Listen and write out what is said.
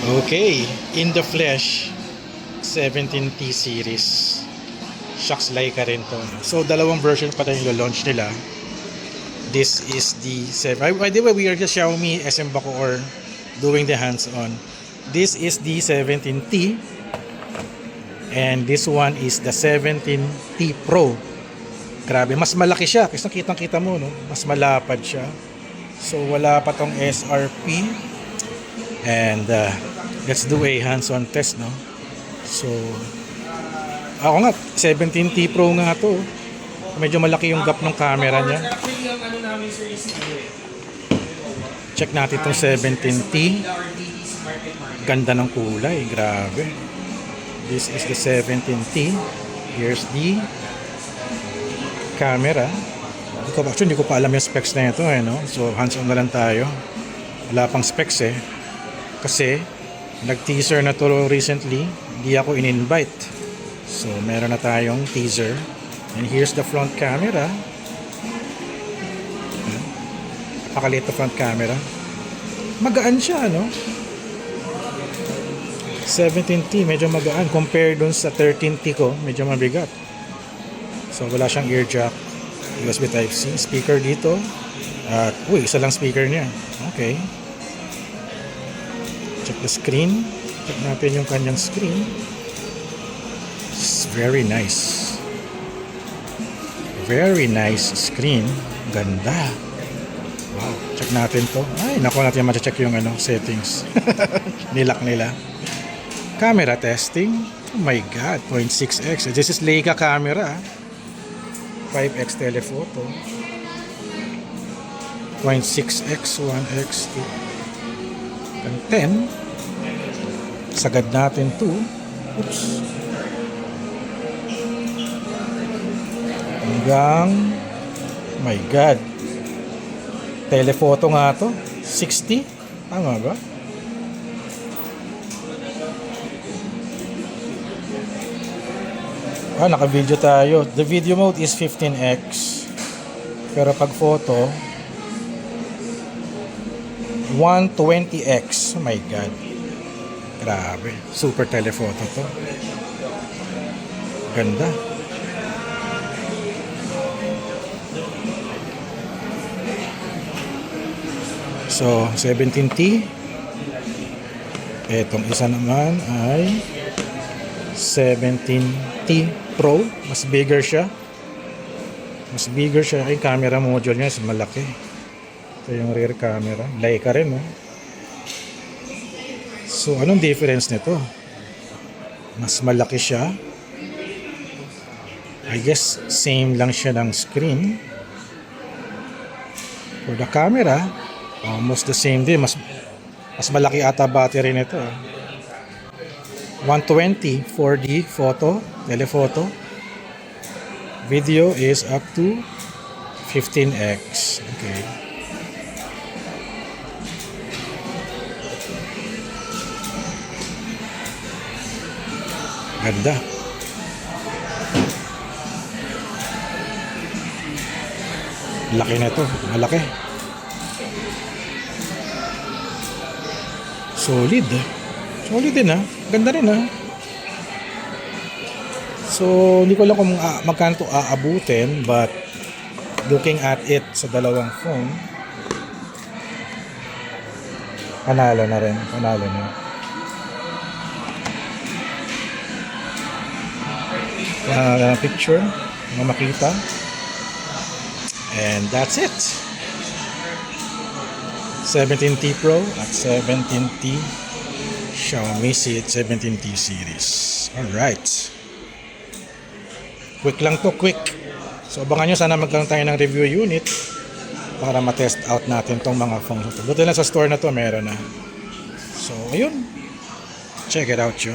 Okay, in the flesh, 17T series. Shucks, Leica rin to. So, dalawang version pa rin yung launch nila. This is the 7. By the way, we are just Xiaomi SM Bacoor doing the hands-on. This is the 17T. And this one is the 17T Pro. Grabe, mas malaki siya. Kasi nakitang-kita mo, no? Mas malapad siya. So, wala pa tong SRP. And let's do a hands-on test, no? So, ako nga, 17T Pro nga to. Medyo malaki yung gap ng camera niya. Check natin itong 17T. Ganda ng kulay, grabe. This is the 17T. Here's the camera. Hindi ko pa alam yung specs na ito, no? So, hands-on na lang tayo. Wala pang specs, Kasi, nag-teaser na to recently. Hindi ako in-invite. So, meron na tayong teaser. And here's the front camera. Napakaliit na front camera. Magaan siya, no? 17T, medyo magaan. Compare dun sa 13T ko, medyo mabigat. So, wala siyang ear jack. USB Type-C. Speaker dito. At, isa lang speaker niya. Okay. Check the screen. Check natin yung kanyang screen. It's very nice. Very nice screen. Ganda. Wow. Check natin to. Ay, naku, natin ma-check yung settings. Nilak nila. Camera testing. Oh my God. 0.6x. This is Leica camera. 5x telephoto. 0.6x, 1x, 2. And 10. Sagad natin 2. Oops. Hanggang, oh my God, telephoto nga to, 60, tama ba? Naka-video tayo. The video mode is 15x, pero pag photo 120x. Oh my God, grabe, super telephoto to. Ganda. So, 17T. Etong isa naman ay 17T Pro. Mas bigger siya. Mas bigger siya. Yung camera module niya is malaki. Ito yung rear camera. Leica rin, no? So, anong difference nito? Mas malaki siya. I guess, same lang siya ng screen. For the camera, almost the same din. Mas malaki ata battery nito. 120 4D photo, telephoto. Video is up to 15x. Okay. Ganda. Laki na ito. Malaki. Solid. Solid din, Ganda rin, So, hindi ko lang kung magkano ito aabutin, but looking at it sa dalawang phone, panalo na rin. Panalo na. Picture, makita. And that's it. 17T Pro at 17T Xiaomi 17T series. Alright. Quick lang to, quick. So abangan nyo, sana magkaroon tayo ng review unit para ma-test out natin tong mga phones. Buti lang sa store na to, meron na. So ayun. Check it out, yo.